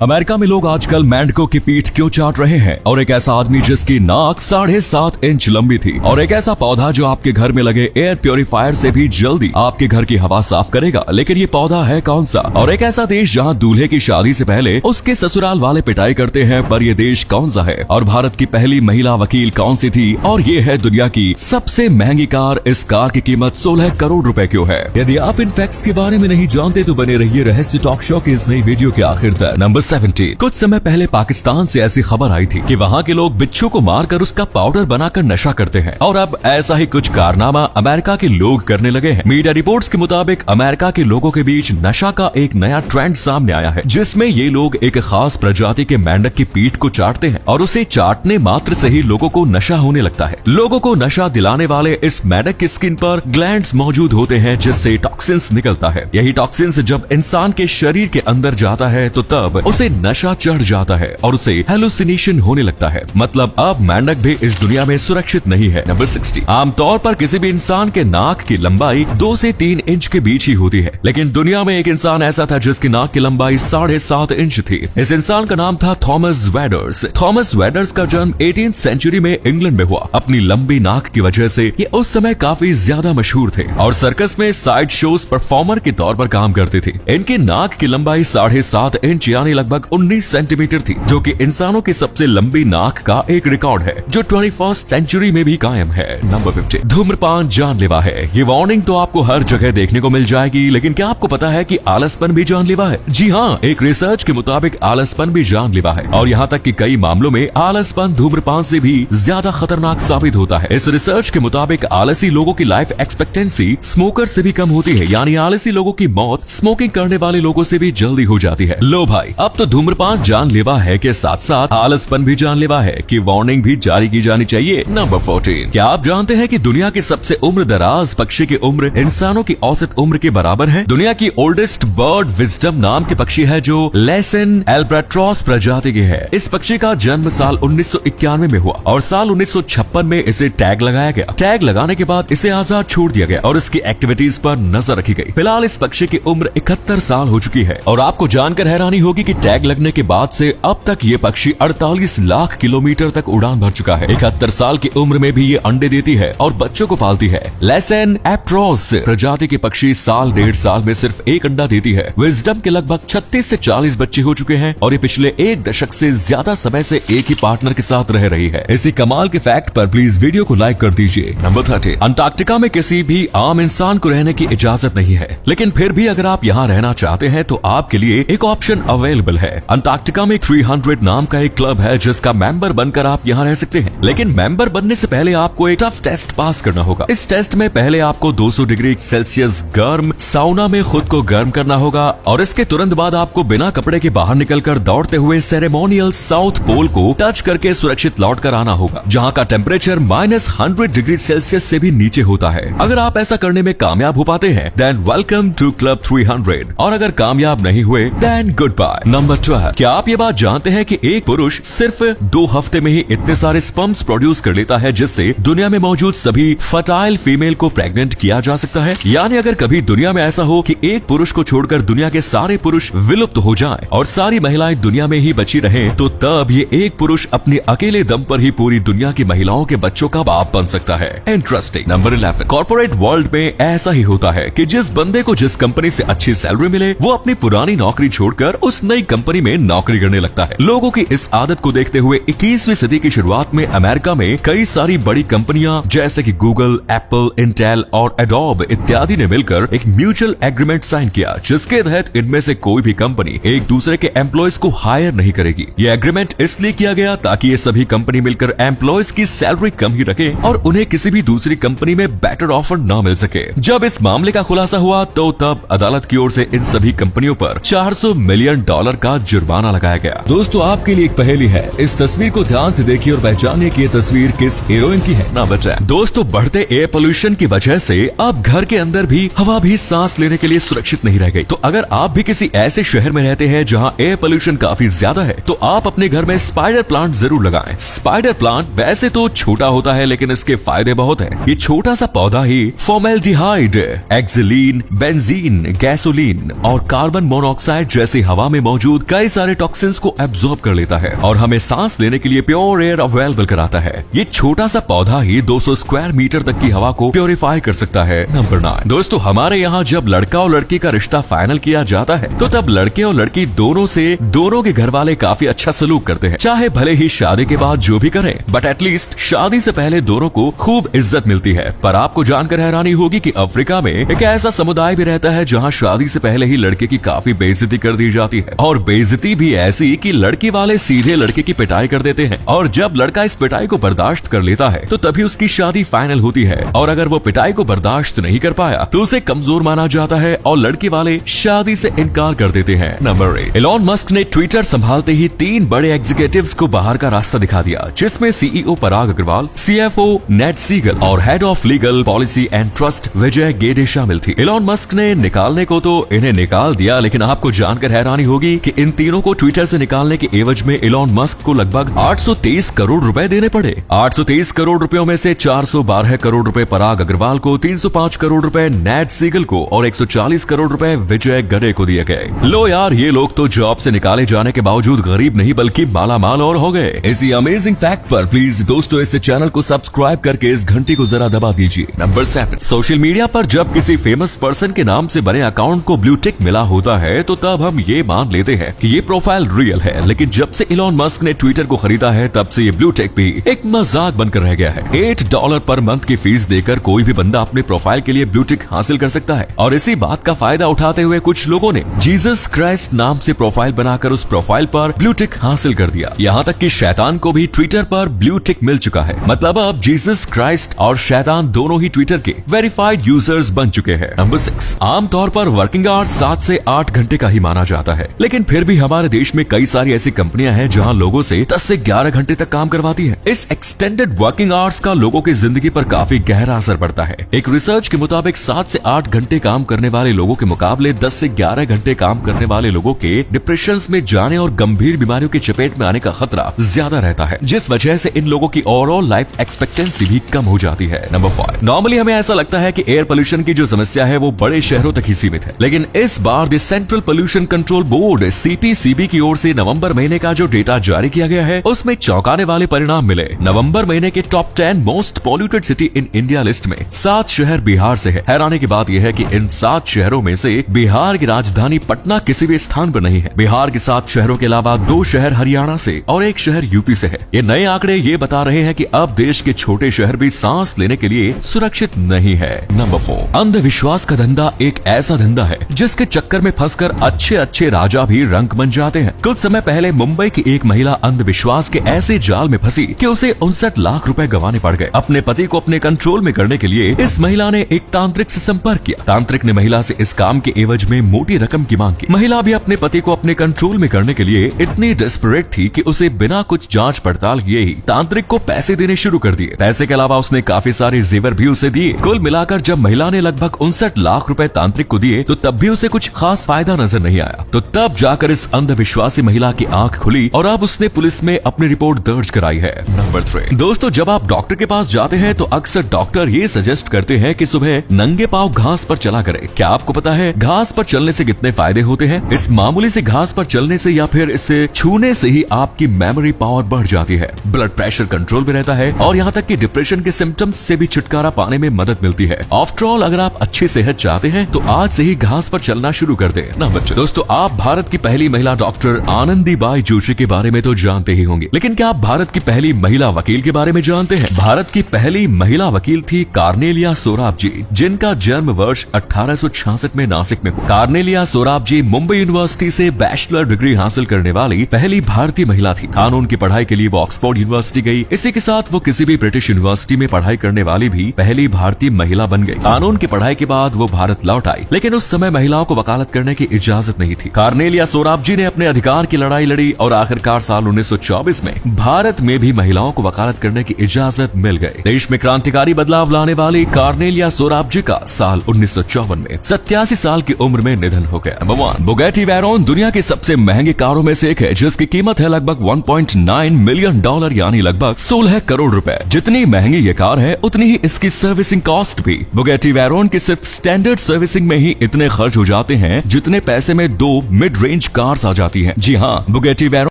America में लोग आजकल मेंढकों की पीठ क्यों चाट रहे हैं? और एक ऐसा आदमी जिसकी नाक 7.5 इंच लंबी थी, और एक ऐसा पौधा जो आपके घर में लगे एयर प्योरीफायर से भी जल्दी आपके घर की हवा साफ करेगा। लेकिन ये पौधा है कौन सा? और एक ऐसा देश जहाँ दूल्हे की शादी से पहले उसके ससुराल वाले पिटाई करते हैं, पर ये देश कौन सा है? और भारत की पहली महिला वकील कौन सी थी? और ये है दुनिया की सबसे महंगी कार। इस कार की कीमत 16 करोड़ रुपए क्यों है? यदि आप इन फैक्ट्स के बारे में नहीं जानते तो बने रहिए रहस्य टॉक शो की इस नई वीडियो के आखिर तक। नंबर 70। कुछ समय पहले पाकिस्तान से ऐसी खबर आई थी कि वहाँ के लोग बिच्छू को मारकर उसका पाउडर बनाकर नशा करते हैं, और अब ऐसा ही कुछ कारनामा अमेरिका के लोग करने लगे हैं। मीडिया रिपोर्ट्स के मुताबिक अमेरिका के लोगों के बीच नशा का एक नया ट्रेंड सामने आया है, जिसमें ये लोग एक खास प्रजाति के मेंढक की पीठ को चाटते हैं, और उसे चाटने मात्र से ही लोगों को नशा होने लगता है। लोगों को नशा दिलाने वाले इस मेंढक की स्किन पर ग्लैंड्स मौजूद होते हैं, जिससे टॉक्सिन्स निकलता है। यही टॉक्सिन्स जब इंसान के शरीर के अंदर जाता है तो तब उसे नशा चढ़ जाता है और उसे हेलुसिनेशन होने लगता है। मतलब अब मेंढक भी इस दुनिया में सुरक्षित नहीं है। नंबर 60। आमतौर पर किसी भी इंसान के नाक की लंबाई 2 से 3 इंच के बीच ही होती है, लेकिन दुनिया में एक इंसान ऐसा था जिसकी नाक की लंबाई 7.5 इंच थी। इस इंसान का नाम था थॉमस वेडर्स। थॉमस वेडर्स का जन्म 18th सेंचुरी में इंग्लैंड में हुआ। अपनी लंबी नाक की वजह से ये उस समय काफी ज्यादा मशहूर थे और सर्कस में साइड शोज परफॉर्मर के तौर पर काम करते थे। इनकी नाक की लंबाई 7.5 इंच यानी लगभग 19 सेंटीमीटर थी, जो कि इंसानों की सबसे लंबी नाक का एक रिकॉर्ड है, जो 21st सेंचुरी में भी कायम है। नंबर 50। धूम्रपान जानलेवा है। ये वार्निंग तो आपको हर जगह देखने को मिल जाएगी, लेकिन क्या आपको पता है कि आलसपन भी जानलेवा है? जी हाँ, एक रिसर्च के मुताबिक आलसपन भी जानलेवा है, और यहाँ तक कि कई मामलों में आलसपन धूम्रपान से भी ज्यादा खतरनाक साबित होता है। इस रिसर्च के मुताबिक आलसी लोगों की लाइफ एक्सपेक्टेंसी स्मोकर से भी कम होती है, यानी आलसी लोगों की मौत स्मोकिंग करने वाले लोगों से भी जल्दी हो जाती है। लो भाई, अब तो धूम्रपान जानलेवा है के साथ साथ आलसपन भी जानलेवा है कि वार्निंग भी जारी की जानी चाहिए। नंबर 14। क्या आप जानते हैं कि दुनिया के सबसे उम्र दराज पक्षी की उम्र इंसानों की औसत उम्र के बराबर है? दुनिया की ओल्डेस्ट बर्ड विजडम नाम के पक्षी है, जो लेसन एल्ब्राट्रॉस प्रजाति के है। इस पक्षी का जन्म साल 1991 में हुआ और साल 1956 में इसे टैग लगाया गया। टैग लगाने के बाद इसे आजाद छोड़ दिया गया और इसकी एक्टिविटीज पर नजर रखी गई। फिलहाल इस पक्षी की उम्र 71 साल हो चुकी है, और आपको जानकर हैरानी होगी कि टैग लगने के बाद से अब तक ये पक्षी 48 लाख किलोमीटर तक उड़ान भर चुका है। 71 साल की उम्र में भी ये अंडे देती है और बच्चों को पालती है। लेसन एप्ट्रोस प्रजाति के पक्षी साल 1.5 साल में सिर्फ एक अंडा देती है। विजडम के लगभग 36 से 40 बच्चे हो चुके हैं, और ये पिछले 1 दशक से ज्यादा समय से एक ही पार्टनर के साथ रह रही है। इसी कमाल के फैक्ट पर प्लीज वीडियो को लाइक कर दीजिए। नंबर 30। अंटार्कटिका में किसी भी आम इंसान को रहने की इजाजत नहीं है, लेकिन फिर भी अगर आप यहाँ रहना चाहते हैं तो आपके लिए एक ऑप्शन अवेलेबल है। अंटार्कटिका में 300 नाम का एक क्लब है, जिसका मेंबर बनकर आप यहाँ रह सकते हैं। लेकिन मेंबर बनने से पहले आपको एक टफ टेस्ट पास करना होगा। इस टेस्ट में पहले आपको 200 डिग्री सेल्सियस गर्म साउना में खुद को गर्म करना होगा, और इसके तुरंत बाद आपको बिना कपड़े के बाहर निकलकर दौड़ते हुए सेरेमोनियल साउथ पोल को टच करके सुरक्षित लौट कर आना होगा, जहाँ का टेम्परेचर -100 डिग्री सेल्सियस से भी नीचे होता है। अगर आप ऐसा करने में कामयाब हो पाते हैं देन वेलकम टू क्लब 300, और अगर कामयाब नहीं हुए देन गुड बाय। नंबर 12। क्या आप ये बात जानते हैं कि एक पुरुष सिर्फ 2 हफ्ते में ही इतने सारे स्पर्म्स प्रोड्यूस कर लेता है, जिससे दुनिया में मौजूद सभी फर्टाइल फीमेल को प्रेग्नेंट किया जा सकता है? यानी अगर कभी दुनिया में ऐसा हो कि एक पुरुष को छोड़कर दुनिया के सारे पुरुष विलुप्त हो जाएं और सारी महिलाएं दुनिया में ही बची रहें, तो तब ये एक पुरुष अपने अकेले दम पर ही पूरी दुनिया की महिलाओं के बच्चों का बाप बन सकता है। इंटरेस्टिंग। नंबर 11। कॉर्पोरेट वर्ल्ड में ऐसा ही होता है कि जिस बंदे को जिस कंपनी से अच्छी सैलरी मिले, वो अपनी पुरानी नौकरी छोड़कर उस नई कंपनी में नौकरी करने लगता है। लोगों की इस आदत को देखते हुए 21वीं सदी की शुरुआत में अमेरिका में कई सारी बड़ी कंपनियां जैसे कि गूगल, एप्पल, इंटेल और एडोब इत्यादि ने मिलकर एक म्यूचुअल एग्रीमेंट साइन किया, जिसके तहत इनमें से कोई भी कंपनी एक दूसरे के एम्प्लॉयज को हायर नहीं करेगी। ये एग्रीमेंट इसलिए किया गया ताकि ये सभी कंपनी मिलकर एम्प्लॉयज की सैलरी कम ही रखे और उन्हें किसी भी दूसरी कंपनी में बेटर ऑफर न मिल सके। जब इस मामले का खुलासा हुआ तो तब अदालत की ओर से इन सभी कंपनियों पर $400 मिलियन का जुर्माना लगाया गया। दोस्तों, आपके लिए एक पहेली है। इस तस्वीर को ध्यान से देखिए और पहचानिए कि ये तस्वीर किस हीरोइन की है। ना बचाएं। दोस्तों, बढ़ते एयर पोल्यूशन की वजह से अब घर के अंदर भी हवा भी सांस लेने के लिए सुरक्षित नहीं रह गई। तो अगर आप भी किसी ऐसे शहर में रहते हैं जहां एयर पोल्यूशन काफी ज्यादा है, तो आप अपने घर में स्पाइडर प्लांट जरूर लगाएं। स्पाइडर प्लांट वैसे तो छोटा होता है, लेकिन इसके फायदे बहुत हैं। ये छोटा सा पौधा ही फॉर्मेल्डिहाइड, एक्सिलीन, बेंजीन, गैसोलीन और कार्बन मोनोऑक्साइड जैसी हवा में मौजूद मौजूद कई सारे टॉक्सिन्स को एब्जॉर्ब कर लेता है और हमें सांस लेने के लिए प्योर एयर अवेलेबल कराता है। ये छोटा सा पौधा ही 200 स्क्वायर मीटर तक की हवा को प्योरीफाई कर सकता है। नंबर 9 दोस्तों, हमारे यहाँ जब लड़का और लड़की का रिश्ता फाइनल किया जाता है तो तब लड़के और लड़की दोनों के घर वाले काफी अच्छा सलूक करते हैं। चाहे भले ही शादी के बाद जो भी करें, बट एटलीस्ट शादी से पहले दोनों को खूब इज्जत मिलती है। पर आपको जानकर हैरानी होगी कि अफ्रीका में एक ऐसा समुदाय भी रहता है जहाँ शादी से पहले ही लड़के की काफी बेइज्जती कर दी जाती है, और बेइज्जती भी ऐसी कि लड़की वाले सीधे लड़के की पिटाई कर देते हैं। और जब लड़का इस पिटाई को बर्दाश्त कर लेता है तो तभी उसकी शादी फाइनल होती है, और अगर वो पिटाई को बर्दाश्त नहीं कर पाया तो उसे कमजोर माना जाता है और लड़के वाले शादी से इनकार कर देते हैं। नंबर 8 इलॉन मस्क ने ट्विटर संभालते ही 3 बड़े एग्जीक्यूटिव्स को बाहर का रास्ता दिखा दिया, जिसमें CEO Parag Agrawal, CFO Ned Segal और head of legal policy and trust Vijay Gadde शामिल थी। इलॉन मस्क ने निकालने को तो इन्हें निकाल दिया, लेकिन आपको जानकर हैरानी होगी कि इन तीनों को ट्विटर से निकालने के एवज में इलॉन मस्क को लगभग 823 करोड़ रुपए देने पड़े। 823 करोड़ रुपयों में से 412 करोड़ रुपए पराग अग्रवाल को, 305 करोड़ रुपए नेट सीगल को और 140 करोड़ रुपए विजय गडे को दिए गए। लो यार, ये लोग तो जॉब से निकाले जाने के बावजूद गरीब नहीं बल्कि मालामाल और हो गए। इसी अमेजिंग फैक्ट पर प्लीज दोस्तों इस चैनल को सब्सक्राइब करके इस घंटी को जरा दबा दीजिए। नंबर 7 सोशल मीडिया पर जब किसी फेमस पर्सन के नाम से बने अकाउंट को ब्लू टिक मिला होता है तो तब हम ये मान लेते हैं कि ये प्रोफाइल रियल है, लेकिन जब से इलॉन मस्क ने ट्विटर को खरीदा है तब से ये ब्लू टिक भी एक मजाक बनकर रह गया है। $8 पर मंथ की फीस देकर कोई भी बंदा अपने प्रोफाइल के लिए ब्लू टिक हासिल कर सकता है, और इसी बात का फायदा उठाते हुए कुछ लोगों ने जीसस क्राइस्ट नाम से प्रोफाइल बनाकर उस प्रोफाइल पर ब्लू टिक हासिल कर दिया। यहाँ तक कि शैतान को भी ट्विटर पर ब्लू टिक मिल चुका है। मतलब अब जीसस क्राइस्ट और शैतान दोनों ही ट्विटर के वेरीफाइड यूजर्स बन चुके हैं। नंबर 6 आमतौर पर वर्किंग आवर्स 7 से 8 घंटे का ही माना जाता है, लेकिन फिर भी हमारे देश में कई सारी ऐसी कंपनियां हैं जहां लोगों से 10 से 11 घंटे तक काम करवाती है। इस एक्सटेंडेड वर्किंग आवर्स का लोगों की जिंदगी पर काफी गहरा असर पड़ता है। एक रिसर्च के मुताबिक 7 से 8 घंटे काम करने वाले लोगों के मुकाबले 10 से 11 घंटे काम करने वाले लोगों के डिप्रेशन में जाने और गंभीर बीमारियों की चपेट में आने का खतरा ज्यादा रहता है, जिस वजह से इन लोगों की ओवरऑल लाइफ एक्सपेक्टेंसी भी कम हो जाती है। नंबर 5 नॉर्मली हमें ऐसा लगता है कि एयर पोल्यूशन की जो समस्या है वो बड़े शहरों तक ही सीमित है, लेकिन इस बार the central pollution control board CPCB की ओर से नवंबर महीने का जो डेटा जारी किया गया है उसमें चौंकाने वाले परिणाम मिले। नवंबर महीने के top 10 most polluted city in India list में 7 शहर बिहार से है। हैरानी की बात यह है कि इन 7 शहरों में से बिहार की राजधानी पटना किसी भी स्थान पर नहीं है। बिहार के 7 शहरों के अलावा 2 शहर हरियाणा से और 1 शहर यूपी से है। ये नए आंकड़े ये बता रहे हैं कि अब देश के छोटे शहर भी सांस लेने के लिए सुरक्षित नहीं है। नंबर 4 अंधविश्वास का धंधा एक ऐसा धंधा है जिसके चक्कर में फंसकर अच्छे राजा भी रंक बन जाते हैं। कुछ समय पहले मुंबई की एक महिला अंधविश्वास के ऐसे जाल में फंसी कि उसे 59 लाख रुपए गंवाने पड़ गए। अपने पति को अपने कंट्रोल में करने के लिए इस महिला ने एक तांत्रिक से संपर्क किया। तांत्रिक ने महिला से इस काम के एवज में मोटी रकम की मांग की। महिला भी अपने पति को अपने कंट्रोल में करने के लिए इतनी डेस्परेट थी कि उसे बिना कुछ जांच पड़ताल किए ही तांत्रिक को पैसे देने शुरू कर दिए। पैसे के अलावा उसने काफी सारे जेवर भी उसे दिए। कुल मिलाकर जब महिला ने लगभग 59 लाख रुपए तांत्रिक को दिए तो तब भी उसे कुछ खास फायदा नजर नहीं आया। तो तब जाकर इस अंधविश्वासी महिला की आंख खुली और अब उसने पुलिस में अपनी रिपोर्ट दर्ज कराई है। नंबर 3 दोस्तों, जब आप डॉक्टर के पास जाते हैं तो अक्सर डॉक्टर ये सजेस्ट करते हैं कि सुबह नंगे पांव घास पर चला करें। क्या आपको पता है घास पर चलने से कितने फायदे होते हैं? इस मामूली से घास पर चलने से या फिर इसे छूने से ही आपकी मेमोरी पावर बढ़ जाती है, ब्लड प्रेशर कंट्रोल में रहता है और यहाँ तक कि डिप्रेशन के सिम्टम्स से भी छुटकारा पाने में मदद मिलती है। आफ्टर ऑल अगर आप अच्छी सेहत चाहते हैं तो आज से ही घास पर चलना शुरू कर दें। नंबर 2 दोस्तों, आप भारत की पहली महिला डॉक्टर आनंदीबाई जोशी के बारे में तो जानते ही होंगे, लेकिन क्या आप भारत की पहली महिला वकील के बारे में जानते हैं? भारत की पहली महिला वकील थी कार्नेलिया सोराब जी, जिनका जन्म वर्ष 1866 में नासिक में हुआ। कार्नेलिया सोराब जी मुंबई यूनिवर्सिटी से बैचलर डिग्री हासिल करने वाली पहली भारतीय महिला थी। कानून की पढ़ाई के लिए वो ऑक्सफोर्ड यूनिवर्सिटी गई। इसी के साथ वो किसी भी ब्रिटिश यूनिवर्सिटी में पढ़ाई करने वाली भी पहली भारतीय महिला बन गई। कानून की पढ़ाई के बाद वो भारत लौट आई, लेकिन उस समय महिलाओं को वकालत करने की इजाजत नहीं थी। कार्नेलिया सोराब जी ने अपने अधिकार की लड़ाई लड़ी और आखिरकार साल 1924 में भारत में भी महिलाओं को वकालत करने की इजाजत मिल गई। देश में क्रांतिकारी बदलाव लाने वाली कार्नेलिया सोराब जी का साल 1954 में 87 साल की उम्र में निधन हो गया। नंबर 1 बुगैटी वैरोन दुनिया के सबसे महंगे कारों में से एक है, जिसकी कीमत है लगभग $1.9 मिलियन यानी लगभग 16 करोड़ रुपए। जितनी महंगी ये कार है उतनी ही इसकी सर्विसिंग कॉस्ट भी। बुगैटी वैरोन की सिर्फ स्टैंडर्ड सर्विसिंग में ही इतने खर्च हो जाते हैं जितने पैसे में 2 मिड रेंज कार्स आ जाती हैं। जी हाँ, बुगेटी वेरॉन